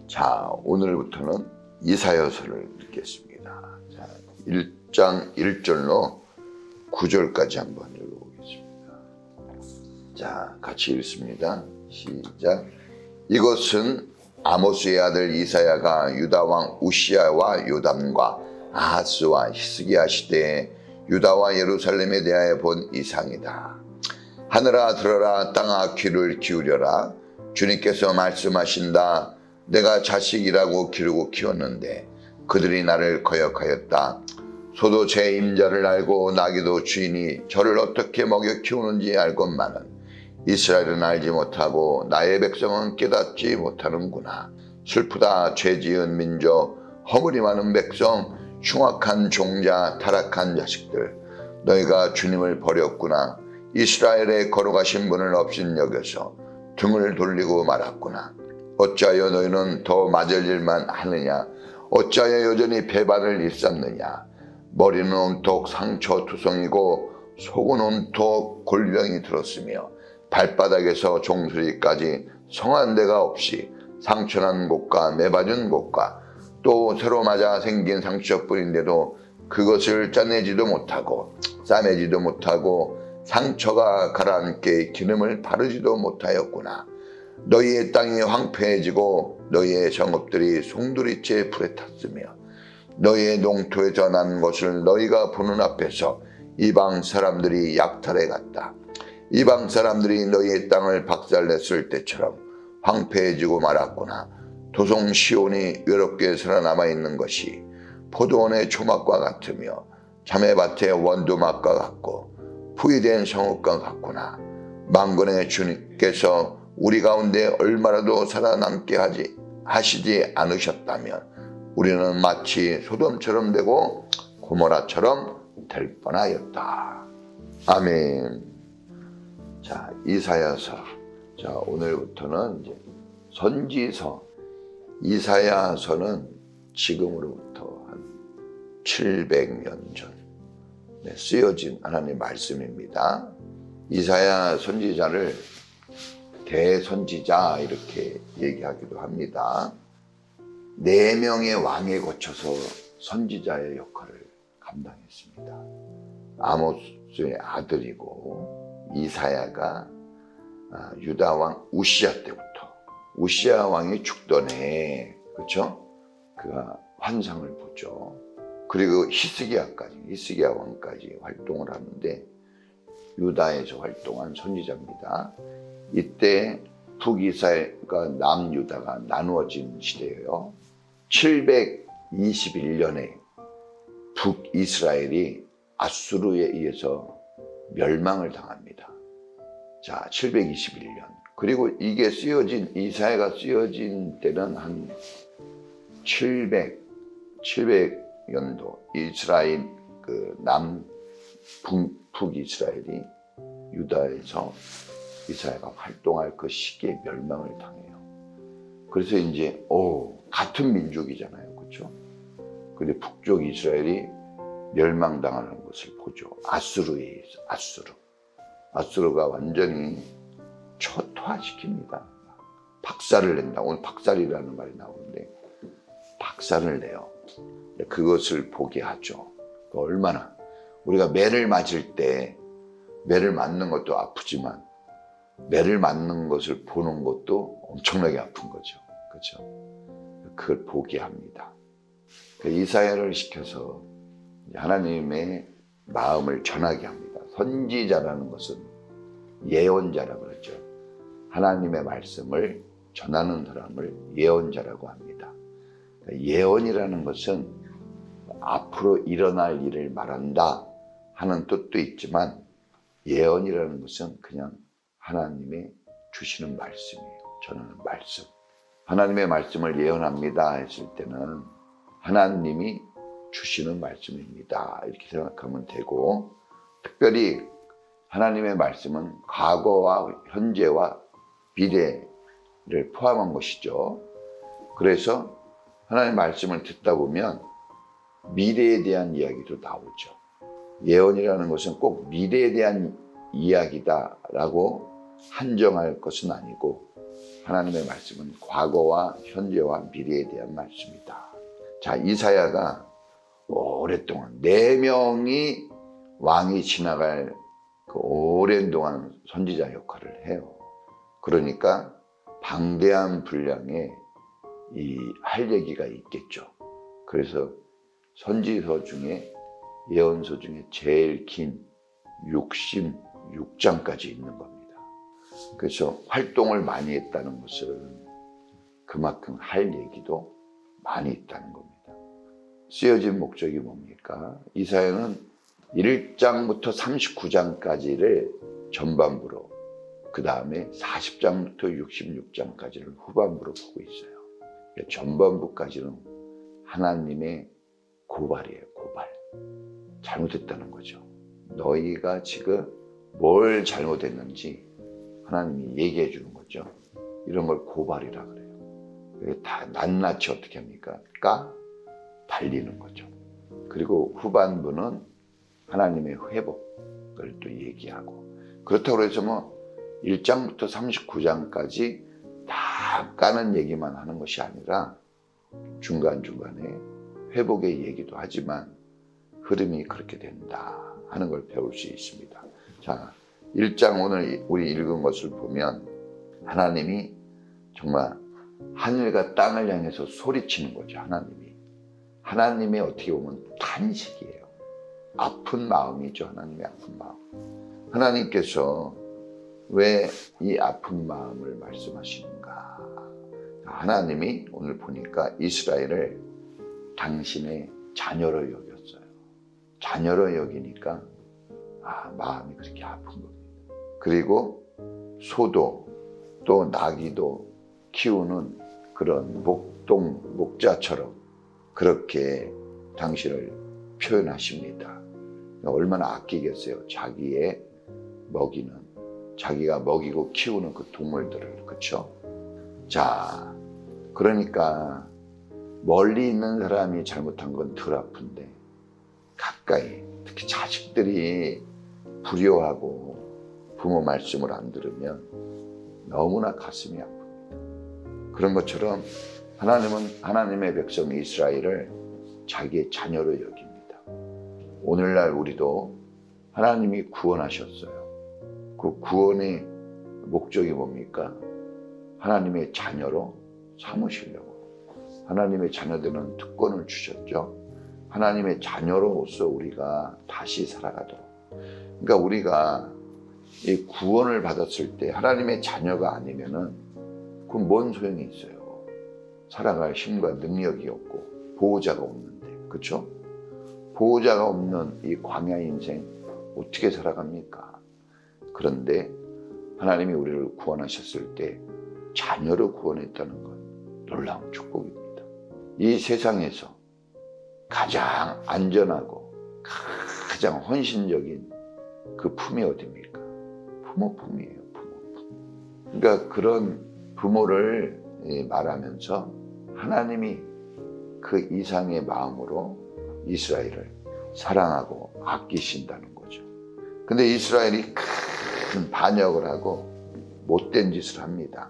자, 오늘부터는 이사야서를 읽겠습니다. 자, 1장 1절로 9절까지 한번 읽어보겠습니다. 자, 같이 읽습니다. 시작. 이것은 아모스의 아들 이사야가 유다 왕 우시야와 요담과 아하스와 히스기야 시대에 유다와 예루살렘에 대하여 본 이상이다. 하늘아 들어라, 땅아 귀를 기울여라. 주님께서 말씀하신다. 내가 자식이라고 기르고 키웠는데 그들이 나를 거역하였다. 소도 제 임자를 알고 나귀도 주인이 저를 어떻게 먹여 키우는지 알건만은 이스라엘은 알지 못하고 나의 백성은 깨닫지 못하는구나. 슬프다. 죄지은 민족, 허물이 많은 백성, 흉악한 종자, 타락한 자식들, 너희가 주님을 버렸구나. 이스라엘에 거룩하신 분을 업신여겨서 등을 돌리고 말았구나. 어찌하여 너희는 더 맞을 일만 하느냐? 어찌하여 여전히 배반을 일삼느냐? 머리는 온통 상처투성이고 속은 온통 골병이 들었으며 발바닥에서 종소리까지 성한 데가 없이 상처난 곳과 매맞은 곳과 또 새로 맞아 생긴 상처뿐인데도 그것을 짜내지도 못하고 싸매지도 못하고 상처가 가라앉게 기름을 바르지도 못하였구나. 너희의 땅이 황폐해지고 너희의 성읍들이 송두리째 불에 탔으며 너희의 농토에서 난 것을 너희가 보는 앞에서 이방 사람들이 약탈해 갔다. 이방 사람들이 너희의 땅을 박살냈을 때처럼 황폐해지고 말았구나. 도성 시온이 외롭게 살아남아 있는 것이 포도원의 초막과 같으며 자매밭의 원두막과 같고 부의된 성읍과 같구나. 만군의 주님께서 우리 가운데 얼마라도 살아남게 하시지 않으셨다면 우리는 마치 소돔처럼 되고 고모라처럼 될 뻔하였다. 아멘. 자, 이사야서. 자, 오늘부터는 이제 선지서. 이사야서는 지금으로부터 한 700년 전 쓰여진 하나님의 말씀입니다. 이사야 선지자를 대선지자 이렇게 얘기하기도 합니다. 4명의 왕에 거쳐서 선지자의 역할을 감당했습니다. 아모스의 아들이고 이사야가 유다 왕 우시야 때부터 우시야 왕이 죽던 해, 그렇죠? 그가 환상을 보죠. 그리고 히스기야 왕까지 활동을 하는데 유다에서 활동한 선지자입니다. 이때 북이스라엘과 남유다가 나누어진 시대예요. 721년에 북이스라엘이 아수르에 의해서 멸망을 당합니다. 자, 721년. 그리고 이게 이사야가 쓰여진 때는 한 700년도 이스라엘 북이스라엘이 유다에서 이사야가 활동할 그 시기에 멸망을 당해요. 그래서 이제 같은 민족이잖아요, 그렇죠? 근데 북쪽 이스라엘이 멸망당하는 것을 보죠. 아수르에 의해서 아수르가 완전히 초토화시킵니다. 박살을 낸다. 오늘 박살이라는 말이 나오는데 박살을 내요. 그것을 보게 하죠. 얼마나 우리가 매를 맞을 때 매를 맞는 것도 아프지만 매를 맞는 것을 보는 것도 엄청나게 아픈 거죠. 그렇죠? 그걸 보게 합니다. 이사야를 시켜서 하나님의 마음을 전하게 합니다. 선지자라는 것은 예언자라고 그러죠. 하나님의 말씀을 전하는 사람을 예언자라고 합니다. 예언이라는 것은 앞으로 일어날 일을 말한다 하는 뜻도 있지만 예언이라는 것은 그냥 하나님의 주시는 말씀이에요. 전하는 말씀. 하나님의 말씀을 예언합니다 했을 때는 하나님이 주시는 말씀입니다. 이렇게 생각하면 되고, 특별히 하나님의 말씀은 과거와 현재와 미래를 포함한 것이죠. 그래서 하나님의 말씀을 듣다 보면 미래에 대한 이야기도 나오죠. 예언이라는 것은 꼭 미래에 대한 이야기다라고 한정할 것은 아니고 하나님의 말씀은 과거와 현재와 미래에 대한 말씀이다. 자, 이사야가 오랫동안 4명이 왕이 지나갈 그 오랜 동안 선지자 역할을 해요. 그러니까 방대한 분량의 할 얘기가 있겠죠. 그래서 선지서 중에, 예언서 중에 제일 긴 66장까지 있는 겁니다. 그래서 활동을 많이 했다는 것은 그만큼 할 얘기도 많이 있다는 겁니다. 쓰여진 목적이 뭡니까? 이사야는 1장부터 39장까지를 전반부로, 그 다음에 40장부터 66장까지를 후반부로 보고 있어요. 그러니까 전반부까지는 하나님의 고발이에요. 고발. 잘못했다는 거죠. 너희가 지금 뭘 잘못했는지 하나님이 얘기해 주는 거죠. 이런 걸 고발이라 그래요. 다 낱낱이 어떻게 합니까? 달리는 거죠. 그리고 후반부는 하나님의 회복을 또 얘기하고, 그렇다고 해서 뭐 1장부터 39장까지 다 까는 얘기만 하는 것이 아니라 중간중간에 회복의 얘기도 하지만 흐름이 그렇게 된다 하는 걸 배울 수 있습니다. 자, 1장 오늘 우리 읽은 것을 보면 하나님이 정말 하늘과 땅을 향해서 소리치는 거죠. 하나님의 어떻게 보면 탄식이에요. 아픈 마음이죠. 하나님의 아픈 마음. 하나님께서 왜 이 아픈 마음을 말씀하시는가? 하나님이 오늘 보니까 이스라엘을 당신의 자녀로 여겼어요. 자녀로 여기니까 마음이 그렇게 아픈 겁니다. 그리고 소도 또 나귀도 키우는 그런 목자처럼 그렇게 당신을 표현하십니다. 얼마나 아끼겠어요. 자기가 먹이고 키우는 그 동물들을. 그렇죠? 자, 그러니까 멀리 있는 사람이 잘못한 건 덜 아픈데 가까이, 특히 자식들이 불효하고 부모 말씀을 안 들으면 너무나 가슴이 아픕니다. 그런 것처럼 하나님은 하나님의 백성 이스라엘을 자기의 자녀로 여깁니다. 오늘날 우리도 하나님이 구원하셨어요. 그 구원의 목적이 뭡니까? 하나님의 자녀로 삼으시려고. 하나님의 자녀들은 특권을 주셨죠. 하나님의 자녀로서 우리가 다시 살아가도록. 그러니까 우리가 이 구원을 받았을 때 하나님의 자녀가 아니면은 그건 뭔 소용이 있어요. 살아갈 힘과 능력이 없고 보호자가 없는데, 그렇죠? 보호자가 없는 이 광야 인생 어떻게 살아갑니까? 그런데 하나님이 우리를 구원하셨을 때 자녀로 구원했다는 건 놀라운 축복입니다. 이 세상에서 가장 안전하고 가장 헌신적인 그 품이 어디입니까? 부모 품이에요. 부모. 그러니까 그런 부모를 말하면서 하나님이 그 이상의 마음으로 이스라엘을 사랑하고 아끼신다는 거죠. 근데 이스라엘이 큰 반역을 하고 못된 짓을 합니다.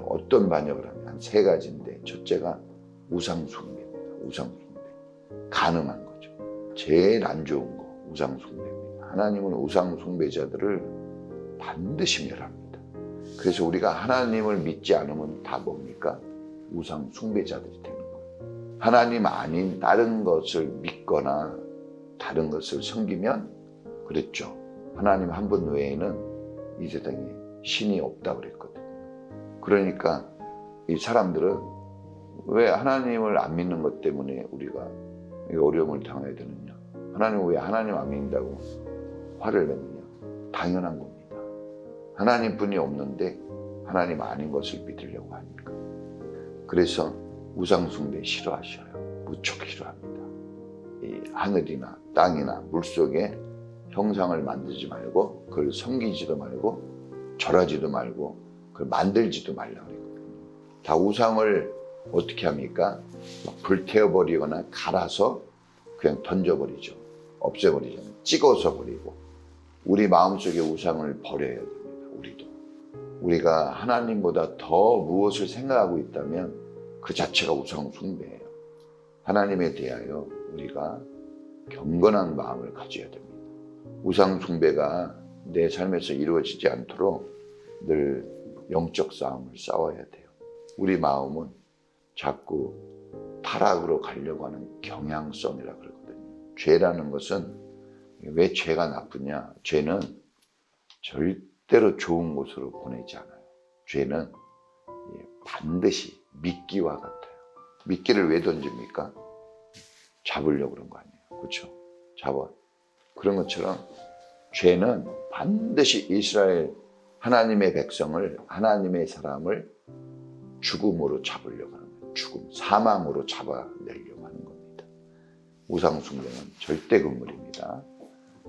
어떤 반역을 하면 한 3가지인데, 첫째가 우상숭배입니다. 우상숭배. 간음한 거죠. 제일 안 좋은 거 우상숭배입니다. 하나님은 우상숭배자들을 반드시 멸합니다. 그래서 우리가 하나님을 믿지 않으면 다 뭡니까? 우상숭배자들이 되는 거예요. 하나님 아닌 다른 것을 믿거나 다른 것을 섬기면, 그랬죠. 하나님 한 분 외에는 이 세상에 신이 없다고 그랬거든요. 그러니까 이 사람들은 왜 하나님을 안 믿는 것 때문에 우리가 어려움을 당해야 되느냐? 하나님은 왜 하나님 안 믿는다고 화를 내느냐? 당연한 겁니다. 하나님뿐이 없는데 하나님 아닌 것을 믿으려고 하니까. 그래서 우상숭배 싫어하셔요. 무척 싫어합니다. 이 하늘이나 땅이나 물속에 형상을 만들지 말고, 그걸 섬기지도 말고, 절하지도 말고, 그걸 만들지도 말라고 그랬거든요. 다 우상을 어떻게 합니까? 불태워버리거나 갈아서 그냥 던져버리죠. 없애버리죠. 찍어서 버리고. 우리 마음속에 우상을 버려야 됩니다. 우리가 하나님보다 더 무엇을 생각하고 있다면 그 자체가 우상 숭배예요. 하나님에 대하여 우리가 경건한 마음을 가져야 됩니다. 우상 숭배가 내 삶에서 이루어지지 않도록 늘 영적 싸움을 싸워야 돼요. 우리 마음은 자꾸 타락으로 가려고 하는 경향성이라 그러거든요. 죄라는 것은 왜 죄가 나쁘냐? 죄는 절대로 좋은 곳으로 보내지 않아요. 죄는 반드시 미끼와 같아요. 미끼를 왜 던집니까? 잡으려고 그런 거 아니에요. 그렇죠? 잡아. 그런 것처럼 죄는 반드시 이스라엘 하나님의 백성을, 하나님의 사람을 죽음으로 잡으려고 하는 거예요. 죽음, 사망으로 잡아내려고 하는 겁니다. 우상 숭배는 절대 금물입니다.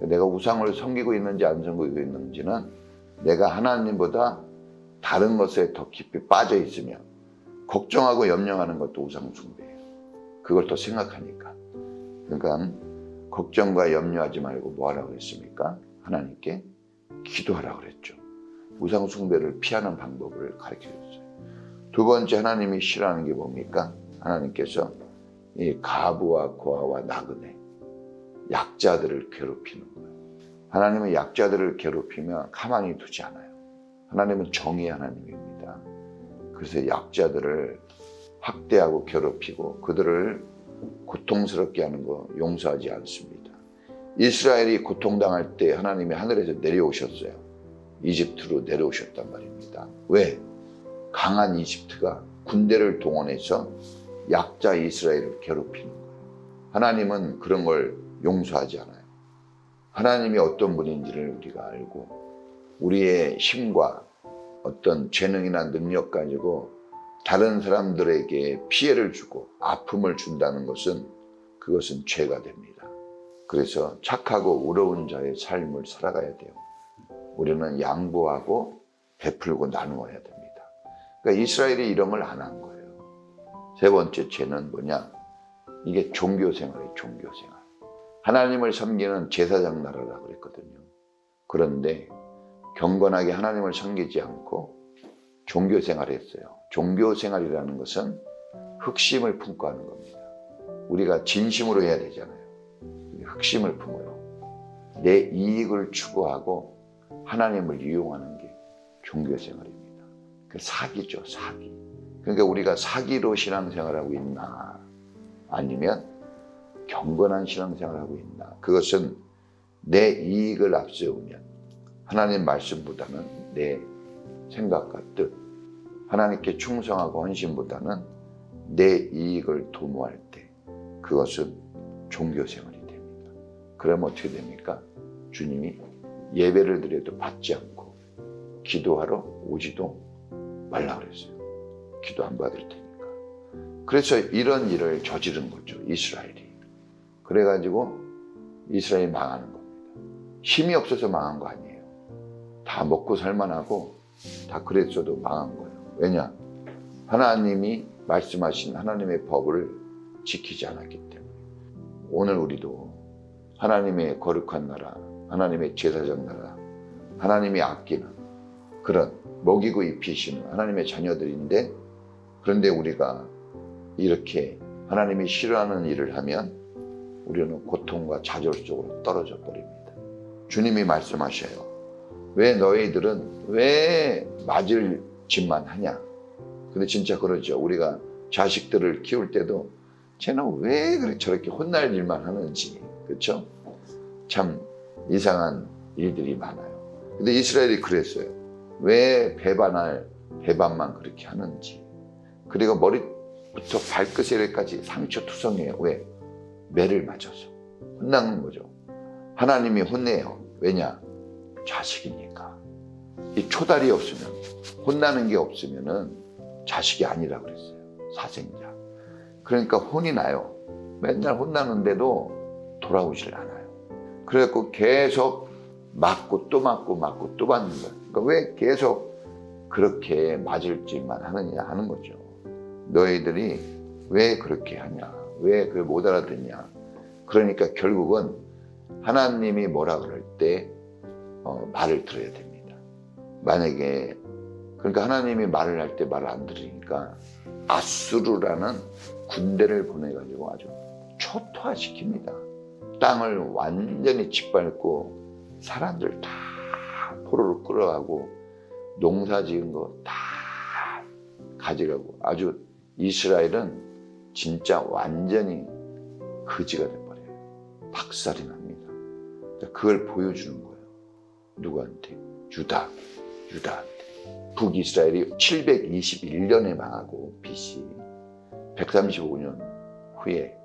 내가 우상을 섬기고 있는지 안 섬기고 있는지는 내가 하나님보다 다른 것에 더 깊이 빠져 있으면 걱정하고 염려하는 것도 우상 숭배예요. 그걸 또 생각하니까. 그러니까 걱정과 염려하지 말고 뭐 하라고 그랬습니까? 하나님께 기도하라고 그랬죠. 우상 숭배를 피하는 방법을 가르쳐 줬어요. 두 번째 하나님이 싫어하는 게 뭡니까? 하나님께서 이 가부와 고아와 나그네, 약자들을 괴롭히는 거예요. 하나님은 약자들을 괴롭히면 가만히 두지 않아요. 하나님은 정의의 하나님입니다. 그래서 약자들을 학대하고 괴롭히고 그들을 고통스럽게 하는 거 용서하지 않습니다. 이스라엘이 고통당할 때 하나님이 하늘에서 내려오셨어요. 이집트로 내려오셨단 말입니다. 왜? 강한 이집트가 군대를 동원해서 약자 이스라엘을 괴롭히는 거예요. 하나님은 그런 걸 용서하지 않아요. 하나님이 어떤 분인지를 우리가 알고 우리의 힘과 어떤 재능이나 능력 가지고 다른 사람들에게 피해를 주고 아픔을 준다는 것은 그것은 죄가 됩니다. 그래서 착하고 의로운 자의 삶을 살아가야 돼요. 우리는 양보하고 베풀고 나누어야 됩니다. 그러니까 이스라엘이 이런 걸 안 한 거예요. 세 번째 죄는 뭐냐? 이게 종교생활이에요. 종교생활. 하나님을 섬기는 제사장 나라라고 그랬거든요. 그런데 경건하게 하나님을 섬기지 않고 종교생활을 했어요. 종교생활이라는 것은 흑심을 품고 하는 겁니다. 우리가 진심으로 해야 되잖아요. 흑심을 품어요. 내 이익을 추구하고 하나님을 이용하는 게 종교생활입니다. 그 사기죠, 사기. 그러니까 우리가 사기로 신앙생활하고 있나 아니면 경건한 신앙생활하고 있나, 그것은 내 이익을 앞세우면 하나님 말씀보다는 내 생각과 뜻, 하나님께 충성하고 헌신보다는 내 이익을 도모할 때 그것은 종교생활이 됩니다. 그러면 어떻게 됩니까? 주님이 예배를 드려도 받지 않고 기도하러 오지도 말라 그랬어요. 기도 안 받을 테니까. 그래서 이런 일을 저지른 거죠, 이스라엘이. 그래가지고 이스라엘이 망하는 겁니다. 힘이 없어서 망한 거 아니에요. 다 먹고 살만하고 다 그랬어도 망한 거예요. 왜냐? 하나님이 말씀하신 하나님의 법을 지키지 않았기 때문에. 오늘 우리도 하나님의 거룩한 나라, 하나님의 제사장 나라, 하나님이 아끼는 그런 먹이고 입히시는 하나님의 자녀들인데, 그런데 우리가 이렇게 하나님이 싫어하는 일을 하면 우리는 고통과 좌절 속으로 떨어져 버립니다. 주님이 말씀하셔요. 왜 너희들은 왜 맞을 짓만 하냐? 근데 진짜 그러죠. 우리가 자식들을 키울 때도 쟤는 왜 그렇게 저렇게 혼날 일만 하는지, 그렇죠? 참 이상한 일들이 많아요. 근데 이스라엘이 그랬어요. 왜 배반만 그렇게 하는지. 그리고 머리부터 발끝에까지 상처투성이에요. 왜? 매를 맞아서 혼나는 거죠. 하나님이 혼내요. 왜냐? 자식이니까. 이 초달이 없으면, 혼나는 게 없으면은 자식이 아니라 그랬어요. 사생자. 그러니까 혼이 나요. 맨날 혼나는데도 돌아오질 않아요. 그래갖고 계속 맞고 또 맞고 맞고 또 맞는 거예요. 그러니까 왜 계속 그렇게 맞을 짓만 하느냐 하는 거죠. 너희들이 왜 그렇게 하냐? 왜 그걸 못 알아듣냐? 그러니까 결국은 하나님이 뭐라 그럴 때 말을 들어야 됩니다. 만약에 그러니까 하나님이 말을 할 때 말을 안 들으니까 아수르라는 군대를 보내가지고 아주 초토화시킵니다. 땅을 완전히 짓밟고 사람들 다 포로로 끌어가고 농사 지은 거 다 가져가고 아주 이스라엘은 진짜 완전히 거지가 돼버려요. 박살이 납니다. 그걸 보여주는 거예요. 누구한테? 유다한테. 북이스라엘이 721년에 망하고 BC 135년 후에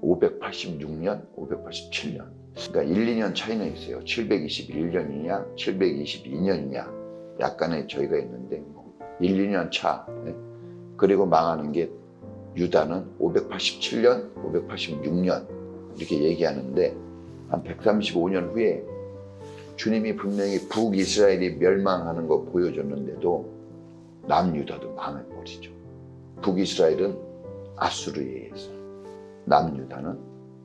586년, 587년. 그러니까 1, 2년 차이는 있어요. 721년이냐, 722년이냐. 약간의 저희가 있는데 1, 2년 차. 그리고 망하는 게 유다는 587년, 586년 이렇게 얘기하는데 한 135년 후에 주님이 분명히 북이스라엘이 멸망하는 거 보여줬는데도 남유다도 망해버리죠. 북이스라엘은 아수르에 의해서, 남유다는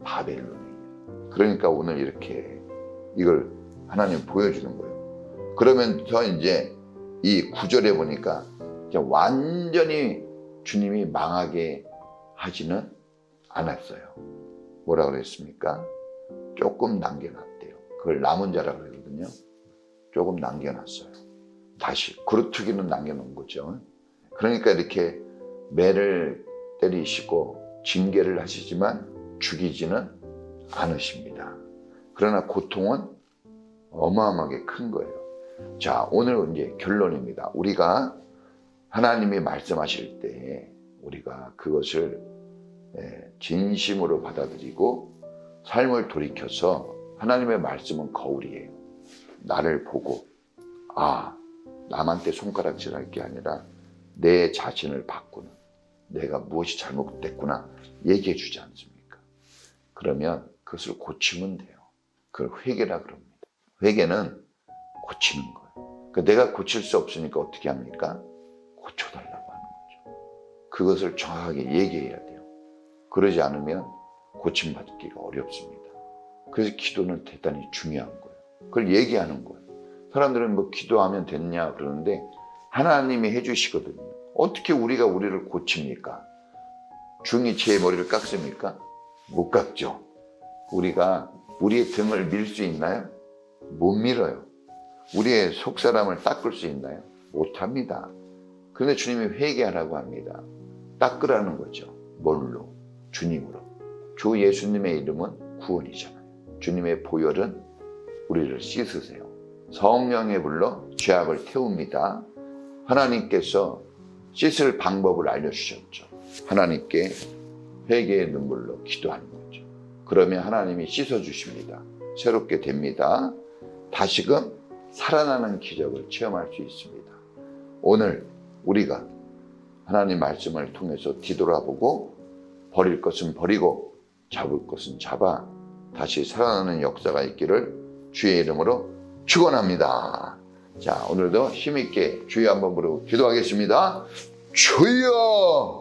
바벨론에 의해서. 그러니까 오늘 이렇게 이걸 하나님 보여주는 거예요. 그러면서 이제 이 9절에 보니까 완전히 주님이 망하게 하지는 않았어요. 뭐라 그랬습니까? 조금 남겨놨대요. 그걸 남은 자라고 그러거든요. 조금 남겨놨어요. 다시 그루터기는 남겨놓은 거죠. 그러니까 이렇게 매를 때리시고 징계를 하시지만 죽이지는 않으십니다. 그러나 고통은 어마어마하게 큰 거예요. 자, 오늘 이제 결론입니다. 우리가 하나님이 말씀하실 때 우리가 그것을 진심으로 받아들이고 삶을 돌이켜서 하나님의 말씀은 거울이에요. 나를 보고 남한테 손가락질할 게 아니라 내 자신을 바꾸는, 내가 무엇이 잘못됐구나 얘기해 주지 않습니까? 그러면 그것을 고치면 돼요. 그걸 회개라 그럽니다. 회개는 고치는 거예요. 그러니까 내가 고칠 수 없으니까 어떻게 합니까? 고쳐달라고 하는 거죠. 그것을 정확하게 얘기해야 돼요. 그러지 않으면 고침받기가 어렵습니다. 그래서 기도는 대단히 중요한 거예요. 그걸 얘기하는 거예요. 사람들은 뭐 기도하면 됐냐 그러는데 하나님이 해주시거든요. 어떻게 우리가 우리를 고칩니까? 중이 제 머리를 깎습니까? 못 깎죠. 우리가 우리의 등을 밀 수 있나요? 못 밀어요. 우리의 속사람을 닦을 수 있나요? 못합니다. 그런데 주님이 회개하라고 합니다. 닦으라는 거죠. 뭘로? 주님으로. 주 예수님의 이름은 구원이잖아요. 주님의 보혈은 우리를 씻으세요. 성령의 불로 죄악을 태웁니다. 하나님께서 씻을 방법을 알려주셨죠. 하나님께 회개의 눈물로 기도하는 거죠. 그러면 하나님이 씻어주십니다. 새롭게 됩니다. 다시금 살아나는 기적을 체험할 수 있습니다. 오늘 우리가 하나님 말씀을 통해서 뒤돌아보고 버릴 것은 버리고 잡을 것은 잡아 다시 살아나는 역사가 있기를 주의 이름으로 축원합니다. 자, 오늘도 힘있게 주여 한번 부르고 기도하겠습니다. 주여!